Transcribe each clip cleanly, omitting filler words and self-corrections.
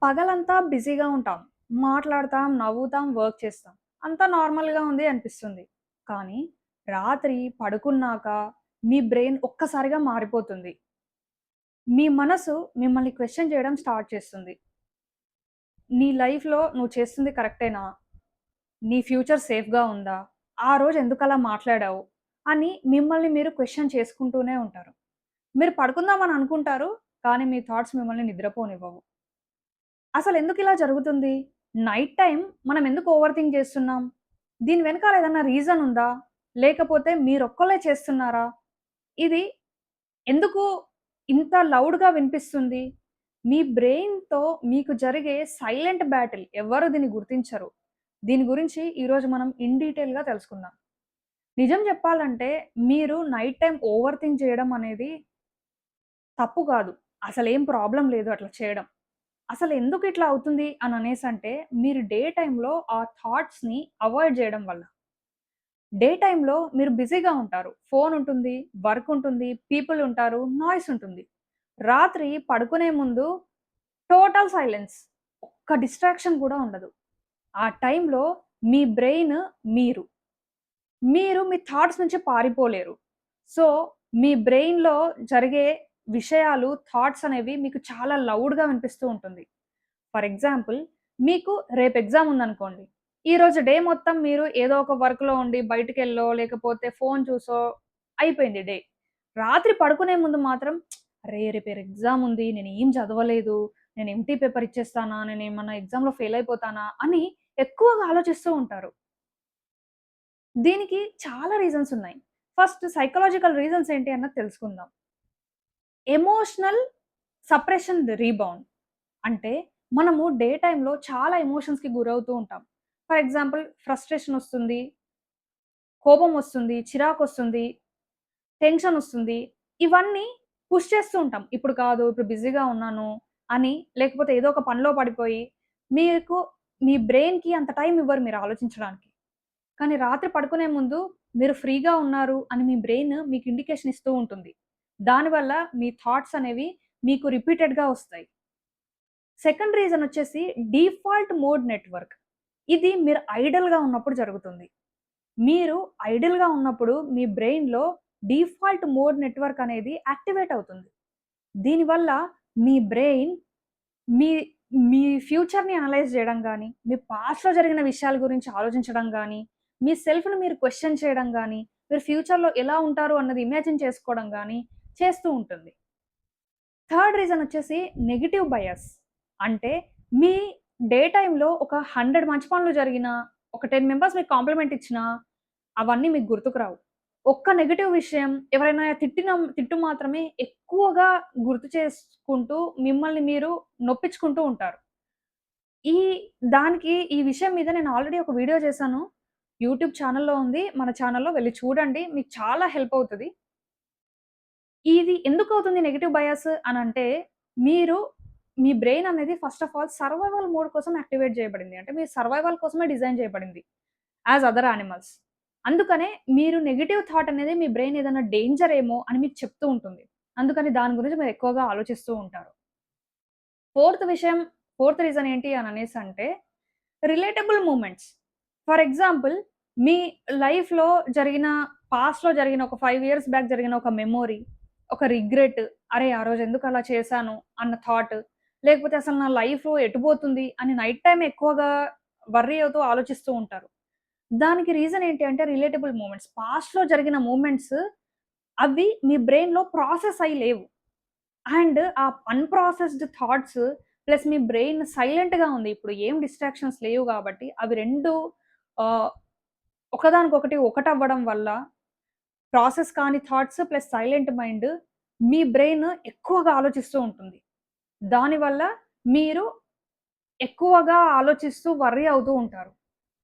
పగలంతా బిజీగా ఉంటాం. మాట్లాడతాం, నవ్వుతాం, వర్క్ చేస్తాం. అంతా నార్మల్‌గా ఉంది అనిపిస్తుంది. కానీ రాత్రి పడుకున్నాక మీ బ్రెయిన్ ఒక్కసారిగా మారిపోతుంది. మీ మనసు మిమ్మల్ని క్వెషన్ చేయడం స్టార్ట్ చేస్తుంది. నీ లైఫ్‌లో నువ్వు చేస్తుంది కరెక్టేనా? నీ ఫ్యూచర్ సేఫ్‌గా ఉందా? ఆ రోజు ఎందుకలా మాట్లాడావు? అని మిమ్మల్ని మీరు క్వెషన్ చేసుకుంటూనే ఉంటారు. మీరు పడుకుందామని అనుకుంటారు. కానీ మీ థాట్స్ మిమ్మల్ని నిద్రపోనివ్వవు. అసలెందుకిలా జరుగుతుంది? నైట్ టైమ్ మనం ఎందుకు ఓవర్ థింక్ చేస్తున్నాం? దీని వెనకాల ఏదన్నా రీజన్ ఉందా? లేకపోతే మీరొక్కళ్ళే చేస్తున్నారా? ఇది ఎందుకు ఇంత లౌడ్‌గా వినిపిస్తుంది? మీ బ్రెయిన్‌తో మీకు జరిగే సైలెంట్ బ్యాటిల్ ఎవ్వరు దీన్ని గుర్తించరు. దీని గురించి ఈరోజు మనం ఇన్ డీటెయిల్‌గా తెలుసుకుందాం. నిజం చెప్పాలంటే మీరు నైట్ టైమ్ ఓవర్ థింక్ చేయడం అనేది తప్పు కాదు. అసలేం ప్రాబ్లమ్ లేదు అట్లా చేయడం. అసలెందుకు ఇట్లా అవుతుంది అని అనేసంటే, మీరు డే టైమ్‌లో ఆ థాట్స్‌ని అవాయిడ్ జేయడం వల్ల. డే టైమ్‌లో మీరు బిజీగా ఉంటారు. ఫోన్ ఉంటుంది, వర్క్ ఉంటుంది, పీపుల్ ఉంటారు, నాయిస్ ఉంటుంది. రాత్రి పడుకునే ముందు టోటల్ సైలెన్స్. ఒక్క డిస్ట్రాక్షన్ కూడా ఉండదు. ఆ టైమ్‌లో మీ బ్రెయిన్ మీరు. మీరు మీ థాట్స్ నుంచి పారిపోలేరు. సో, మీ బ్రెయిన్‌లో జరిగే విషయాలు, థాట్స్ అనేవి మీకు చాలా లౌడ్‌గా వినిపిస్తూ ఉంటుంది. ఫర్ ఎగ్జాంపుల్ మీకు రేపు ఎగ్జామ్ ఉందనుకోండి. ఈరోజు డే మొత్తం మీరు ఏదో ఒక వర్క్‌లో ఉండి బయటికెళ్ళో, లేకపోతే ఫోను చూసో అయిపోయింది డే. రాత్రి పడుకునే ముందు మాత్రం అరే! రేపు ఎగ్జామ్ ఉంది. నేనేం చదవలేదు. నేను ఎంప్టీ పేపర్ ఇచ్చేస్తానా? నేనేమన్నా ఎగ్జామ్‌లో ఫెయిల్ అయిపోతానా? అని ఎక్కువగా ఆలోచిస్తూ ఉంటారు. దీనికి చాలా రీజన్స్ ఉన్నాయి. ఫస్ట్ సైకాలజికల్ రీజన్స్ ఏంటి అన్నది తెలుసుకుందాం. Emotional suppression rebound. అంటే మనము డే టైమ్‌లో చాలా ఎమోషన్స్‌కి గురవుతూ ఉంటాం. ఫర్ ఎగ్జాంపుల్ ఫ్రస్ట్రేషన్ ఒస్తుంది, కోపం ఒస్తుంది, చిరాకొస్తుంది, టెన్షన్ ఒస్తుంది. ఇవన్నీ పుష్ చేస్తూ ఉంటాం. ఇప్పుడు కాదు, ఇప్పుడు బిజీగా ఉన్నాను అని, లేకపోతే ఏదో ఒక పనిలో పడిపోయి, మీకు మీ బ్రెయిన్‌కి అంత టైం ఇవ్వరు మీరు ఆలోచించడానికి. కానీ రాత్రి పడుకునే ముందు మీరు ఫ్రీగా ఉన్నారు అని మీ బ్రెయిన్ మీకు ఇండికేషన్ ఇస్తూ ఉంటుంది. దానివల్ల మీ థాట్స్ అనేవి మీకు రిపీటెడ్‌గా ఒస్తాయి. సెకండ్ రీజన్ వచ్చేసి డిఫాల్ట్ మోడ్ నెట్వర్క్. ఇది మీరు ఐడిల్‌గా ఉన్నప్పుడు జరుగుతుంది. మీరు ఐడిల్‌గా ఉన్నప్పుడు మీ బ్రెయిన్‌లో డిఫాల్ట్ మోడ్ నెట్వర్క్ అనేది యాక్టివేట్ అవుతుంది. దీనివల్ల మీ బ్రెయిన్ మీ మీ ఫ్యూచర్‌ని అనలైజ్ చేయడం గాని, మీ పాస్ట్‌లో జరిగిన విషయాల గురించి ఆలోచించడం గాని, మీ సెల్ఫ్‌ని మీరు క్వెషన్ చేయడం గాని, మీరు ఫ్యూచర్‌లో ఎలా ఉంటారు అన్నది ఇమాజిన్ చేసుకోవడం గాని చేస్తూ ఉంటుంది. థర్డ్ రీజన్ వచ్చేసి నెగెటివ్ బయాస్. అంటే మీ డే టైమ్‌లో ఒక 100 మంచి పనులు జరిగినా, ఒక 10 మెంబర్స్ మీకు కాంప్లిమెంట్ ఇచ్చినా, అవన్నీ మీకు గుర్తుకు రావు. ఒక్క నెగెటివ్ విషయం ఎవరైనా తిట్టు మాత్రమే ఎక్కువగా గుర్తు చేసుకుంటూ మిమ్మల్ని మీరు నొప్పించుకుంటూ ఉంటారు. ఈ ఈ విషయం మీద నేను ఆల్రెడీ ఒక వీడియో చేశాను. యూట్యూబ్ ఛానెల్‌లో ఉంది. మన ఛానెల్‌లో వెళ్లి చూడండి. మీకు చాలా హెల్ప్ అవుతది. ఇది ఎందుకవుతుంది నెగెటివ్ బయాస్ అనంటే, మీరు మీ బ్రెయిన్ అనేది first of all survival mode కోసం యాక్టివేట్ చేయబడింది. అంటే మీ సర్వైవల్ కోసమే డిజైన్ చేయబడింది. As other animals. అందుకనే మీరు నెగెటివ్ థాట్ అనేది మీ బ్రెయిన్ ఏదైనా డేంజర్ ఏమో అని మీకు చెప్తూ ఉంటుంది. అందుకని దాని గురించి మీరు ఎక్కువగా ఆలోచిస్తూ ఉంటారు. ఫోర్త్ విషయం, ఫోర్త్ రీజన్ ఏంటి అని అనేసంటే, రిలేటబుల్ మూమెంట్స్. ఫర్ ఎగ్జాంపుల్ మీ లైఫ్‌లో జరిగిన పాస్ట్‌లో జరిగిన ఒక 5 ఇయర్స్ బ్యాక్ జరిగిన ఒక మెమోరీ, ఒక రిగ్రెట్, అరే! ఆ రోజు ఎందుకు అలా చేశాను అన్న థాట్, లేకపోతే అసలు నా లైఫ్ ఎటుపోతుంది అని నైట్ టైమ్ ఎక్కువగా వర్రీ అవుతూ ఆలోచిస్తూ ఉంటారు. దానికి రీజన్ ఏంటి అంటే రిలేటబుల్ మూమెంట్స్. పాస్ట్‌లో జరిగిన మూమెంట్స్ అవి మీ బ్రెయిన్‌లో ప్రాసెస్ అయ్యి లేవు. అండ్ ఆ అన్‌ప్రాసెస్డ్ థాట్స్ ప్లస్ మీ బ్రెయిన్ సైలెంట్‌గా ఉంది. ఇప్పుడు ఏం డిస్ట్రాక్షన్స్ లేవు గాబట్టి అవి 2 ఆహ్, ఒకదానికొకటి ఒకటవ్వడం వల్ల ప్రాసెస్ కాని థాట్స్ ప్లస్ సైలెంట్ మైండ్ మీ బ్రెయిన్ ఎక్కువగా ఆలోచిస్తూ ఉంటుంది. దానివల్ల మీరు ఎక్కువగా ఆలోచిస్తూ వర్రీ అవుతూ ఉంటారు.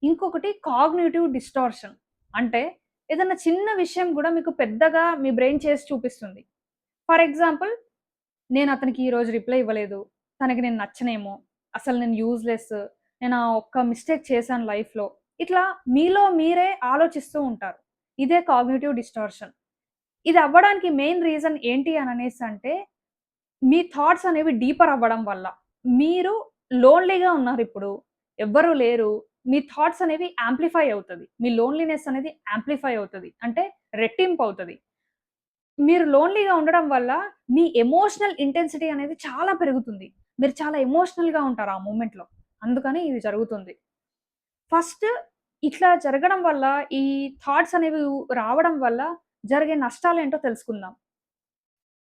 ఇంకొకటి కాగ్నిటివ్ డిస్టార్షన్. అంటే ఏదన్నా చిన్న విషయం గూడా మీకు పెద్దగా మీ బ్రెయిన్ చేసి చూపిస్తుంది. ఫర్ ఎగ్జాంపుల్ నేనతనికి ఈరోజు రిప్లై ఇవ్వలేదు. తనకి నేను నచ్చనేమో. అసలు నేను యూజ్‌లెస్. నేను ఆ ఒక్క మిస్టేక్ చేశాను లైఫ్‌లో. ఇట్లా మీలో మీరే ఆలోచిస్తూ ఉంటారు. ఇదే కాగ్నిటివ్ డిస్టార్షన్. ఇది అవ్వడానికి మెయిన్ రీజన్ ఏంటి అననేసంటే, మీ థాట్స్ అనేవి డీపర్ అవ్వడం వల్ల. మీరు లోన్‌లీగా ఉన్నారిప్పుడు. ఎవ్వరు లేరు. మీ థాట్స్ అనేవి యాంప్లిఫై అవుతది. మీ లోన్‌లీనెస్ అనేది యాంప్లిఫై అవుతది. అంటే రెట్టింపవుతది. మీరు లోన్‌లీగా ఉండడం వల్ల మీ ఎమోషనల్ ఇంటెన్సిటీ అనేది చాలా పెరుగుతుంది. మీరు చాలా ఎమోషనల్‌గా ఉంటారు ఆ మూమెంట్‌లో. అందుకని ఇది జరుగుతుంది. ఫస్ట్ ఇట్లా జరగడం వల్ల ఈ థాట్స్ అనేవి రావడం వల్ల జరిగే నష్టాలేంటో తెలుసుకుందాం.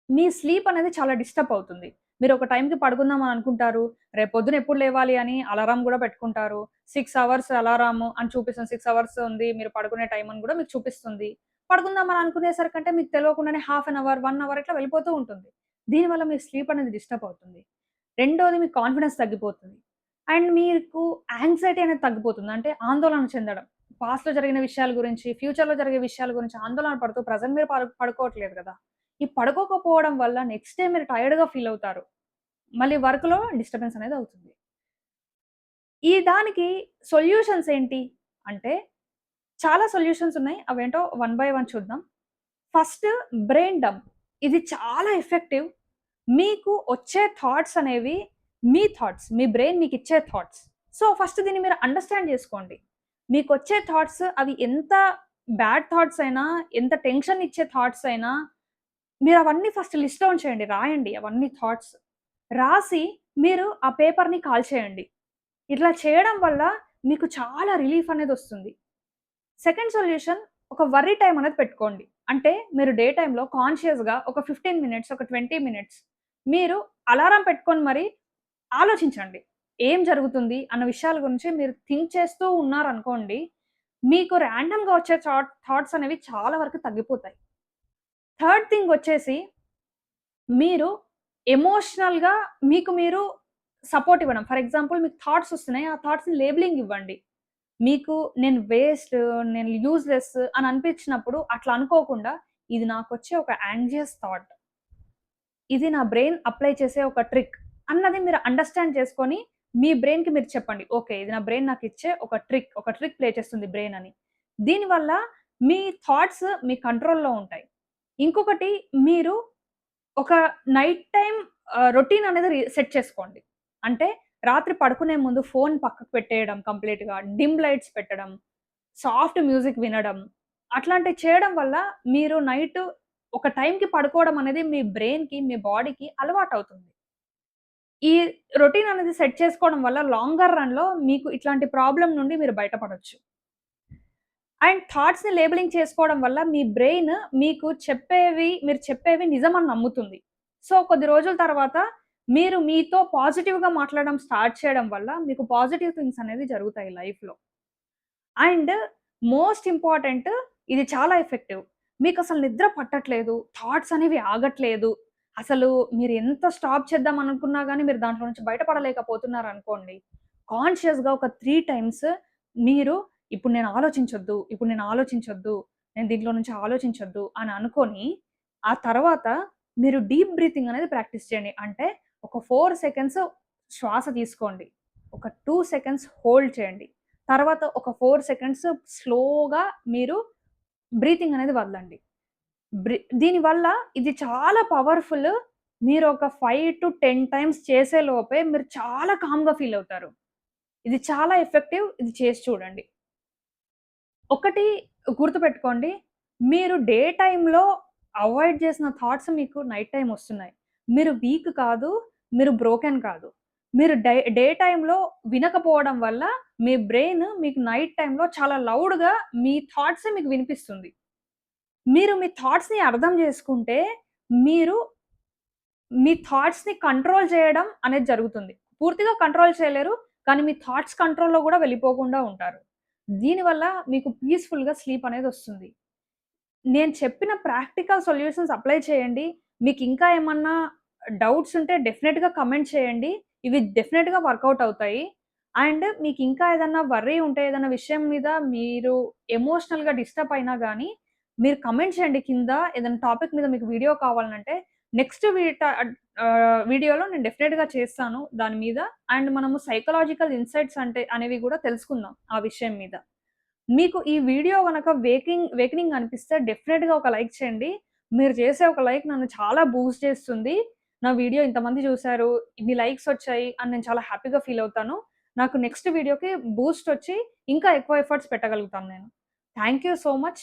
మీ స్లీప్ అనేది చాలా డిస్టర్బ్ అవుతుంది. మీరు ఒక టైంకి పడుకుందాం అని అనుకుంటారు. రేపొద్దున ఎప్పుడు లేవాలి అని అలారం గూడా పెట్టుకుంటారు. 6 అవర్స్ అలారం అని చూపిస్తుంది. 6 అవర్స్ ఉంది. మీరు పడుకునే టైం అని గూడా మీకు చూపిస్తుంది. పడుకుందాం అని అనుకునేసరికంటే మీకు తెలవకుండానే హాఫ్ అన్ అవర్, 1 అవర్ ఇట్లా వెళ్ళిపోతూ ఉంటుంది. దీనివల్ల మీ స్లీప్ అనేది డిస్టర్బ్ అవుతుంది. రెండోది మీ కాన్ఫిడెన్స్ తగ్గిపోతుంది. అండ్ మీకు యాంక్సైటీ అనేది తగ్గిపోతుంది. అంటే ఆందోళన చెందడం. పాస్ట్‌లో జరిగిన విషయాల గురించి, ఫ్యూచర్‌లో జరిగే విషయాల గురించి ఆందోళన పడుతూ ప్రెజెంట్ మీరు పడుకోవట్లేదు గదా! ఈ పడుకోకపోవడం వల్ల నెక్స్ట్ డే మీరు టైర్డ్‌గా ఫీల్ అవుతారు. మళ్ళీ వర్క్‌లో డిస్టర్బెన్స్ అనేది అవుతుంది. ఈ దానికి సొల్యూషన్స్ ఏంటి? అంటే చాలా సొల్యూషన్స్ ఉన్నాయి. అవేంటో వన్ బై వన్ చూద్దాం. First brain dump. ఇది చాలా ఎఫెక్టివ్. మీకు వచ్చే థాట్స్ అనేవి మీ థాట్స్. మీ బ్రెయిన్ మీకిచ్చే థాట్స్. సో, ఫస్ట్ దీన్ని మీరు అండర్‌స్టాండ్ జేసుకోండి. మీకొచ్చే థాట్స్ అవి ఎంత బ్యాడ్ థాట్స్ అయినా, ఎంత టెన్షన్ ఇచ్చే థాట్స్ అయినా మీరవన్నీ ఫస్ట్ లిస్ట్ డౌన్ చేయండి. రాయండి అవన్నీ థాట్స్. రాసి మీరు ఆ పేపర్‌ని కాల్చేయండి. ఇట్లా చేయడం వల్ల మీకు చాలా రిలీఫ్ అనేదొస్తుంది. సెకండ్ సొల్యూషన్ ఒక వర్రీ టైమ్ అనేది పెట్టుకోండి. అంటే మీరు డే టైమ్‌లో కాన్షియస్‌గా ఒక 15 మినిట్స్, ఒక 20 మినిట్స్ మీరు అలారం పెట్టుకొని మరి ఆలోచించండి. ఏం జరుగుతుంది అన్న విషయాల గురించి మీరు థింక్ చేస్తూ ఉన్నారనుకోండి, మీకు రాండమ్‌గా వచ్చే థాట్స్ అనేవి చాలా వరకు తగ్గిపోతాయి. థర్డ్ థింగ్ వచ్చేసి మీరు ఎమోషనల్‌గా మీకు మీరు సపోర్ట్ ఇవ్వడం. ఫర్ ఎగ్జాంపుల్ మీకు థాట్స్ వస్తున్నాయి. ఆ థాట్స్‌ని లేబెలింగ్ ఇవ్వండి. మీకు నేను వేస్ట్, నేను యూజ్‌లెస్ అని అనిపించినప్పుడు అట్లా అనుకోకుండా ఇది నాకొచ్చే ఒక యాంగ్జియస్ థాట్. ఇది నా బ్రెయిన్ అప్లై చేసే ఒక ట్రిక్ అన్నది మీరు అండర్‌స్టాండ్ చేసుకొని మీ బ్రెయిన్‌కి మీరు చెప్పండి. ఓకే. ఇది నా బ్రెయిన్ నాకిచ్చే ఒక ట్రిక్ ప్లే చేస్తుంది బ్రెయిన్ అని. దీనివల్ల మీ థాట్స్ మీ కంట్రోల్‌లో ఉంటాయి. ఇంకొకటి మీరు ఒక నైట్ టైమ్ రొటీన్ అనేది సెట్ చేసుకోండి. అంటే రాత్రి పడుకునే ముందు ఫోను పక్కకు పెట్టేయడం కంప్లీట్‌గా. డిమ్ లైట్స్ పెట్టడం, సాఫ్ట్ మ్యూజిక్ వినడం. అట్లాంటివి చేయడం వల్ల మీరు నైట్ ఒక టైంకి పడుకోవడం అనేది మీ బ్రెయిన్‌కి, మీ బాడీకి అలవాటవుతుంది. ఈ రొటీన్ అనేది సెట్ చేసుకోవడం వల్ల లాంగర్ రన్‌లో మీకు ఇట్లాంటి ప్రాబ్లమ్ నుండి మీరు బయటపడొచ్చు. అండ్ థాట్స్‌ని లేబెలింగ్ చేసుకోవడం వల్ల మీ బ్రెయిన్ మీరు చెప్పేవి నిజమని నమ్ముతుంది. సో, కొద్ది రోజుల తర్వాత మీరు మీతో పాజిటివ్‌గా మాట్లాడడం స్టార్ట్ చేయడం వల్ల మీకు పాజిటివ్ థింగ్స్ అనేది జరుగుతాయి లైఫ్‌లో. అండ్ మోస్ట్ ఇంపార్టెంట్ ఇది చాలా ఎఫెక్టివ్. మీకసలు నిద్ర పట్టట్లేదు. థాట్స్ అనేవి ఆగట్లేదు. అసలు మీరు ఎంత స్టాప్ చేద్దాం అనుకున్నా గాని మీరు దాంట్లో నుంచి బయటపడలేకపోతున్నారనుకోండి. కాన్షియస్‌గా ఒక 3 టైమ్స్ మీరు ఇప్పుడు నేను ఆలోచించొద్దు. నేను దీంట్లో నుంచి ఆలోచించొద్దు అని అనుకోని, ఆ తర్వాత మీరు డీప్ బ్రీతింగ్ అనేది ప్రాక్టీస్ చేయండి. అంటే ఒక 4 సెకండ్స్ శ్వాస తీసుకోండి. ఒక 2 సెకండ్స్ హోల్డ్ చేయండి. తర్వాత ఒక 4 సెకండ్స్ స్లోగా మీరు బ్రీతింగ్ అనేది వదలండి. దీనివల్ల ఇది చాలా పవర్‌ఫుల్. మీరొక 5-10 టైమ్స్ చేసే లోపే మీరు చాలా కామ్‌గా ఫీల్ అవుతారు. ఇది చాలా ఎఫెక్టివ్. ఇది చేసి చూడండి. ఒకటి గుర్తుపెట్టుకోండి. మీరు డే టైమ్‌లో అవాయిడ్ చేసిన థాట్స్ మీకు నైట్ టైమ్ ఒస్తున్నాయి. మీరు వీక్ కాదు. మీరు బ్రోకెన్ కాదు. మీరు డే టైమ్‌లో వినకపోవడం వల్ల మీ బ్రెయిన్ మీకు నైట్ టైమ్‌లో చాలా లౌడ్‌గా మీ థాట్సే మీకు వినిపిస్తుంది. మీరు మీ థాట్స్‌ని అర్థం చేసుకుంటే, మీరు మీ థాట్స్‌ని కంట్రోల్ చేయడం అనేది జరుగుతుంది. పూర్తిగా కంట్రోల్ చేయలేరు. కానీ మీ థాట్స్ కంట్రోల్‌లో గూడా వెళ్ళిపోకుండా ఉంటారు. దీనివల్ల మీకు పీస్‌ఫుల్‌గా స్లీప్ అనేదొస్తుంది. నేను చెప్పిన ప్రాక్టికల్ సొల్యూషన్స్ అప్లై చేయండి. మీకింకా ఏమన్నా డౌట్స్ ఉంటే డెఫినిట్‌గా కమెంట్ చేయండి. ఇవి డెఫినిట్‌గా వర్కౌట్ అవుతాయి. అండ్ మీకింకా ఏదన్నా వర్రీ ఉంటే ఏదన్నా విషయం మీద మీరు ఎమోషనల్‌గా డిస్టర్బ్ అయినా గానీ, మీరు కమెంట్ చేయండి కింద. ఏదైనా టాపిక్ మీద మీకు వీడియో కావాలనంటే నెక్స్ట్ వీడియోలో నేను డెఫినిట్‌గా చేస్తాను దాని మీద. అండ్ మనము సైకలాజికల్ ఇన్సైట్స్ అంటే అనేవి గూడా తెలుసుకుందాం ఆ విషయం మీద. మీకు ఈ వీడియో గనక వేకెనింగ్ అనిపిస్తే డెఫినిట్‌గా ఒక లైక్ చేయండి. మీరు చేసే ఒక లైక్ నన్ను చాలా బూస్ట్ చేస్తుంది. నా వీడియో ఇంతమంది చూసారు, ఇన్ని లైక్స్ వచ్చాయి అని నేను చాలా హ్యాపీగా ఫీల్ అవుతాను. నాకు నెక్స్ట్ వీడియోకి బూస్ట్ వచ్చి ఇంకా ఎక్కువ ఎఫర్ట్స్ పెట్టగలుగుతాను నేను. Thank you so much.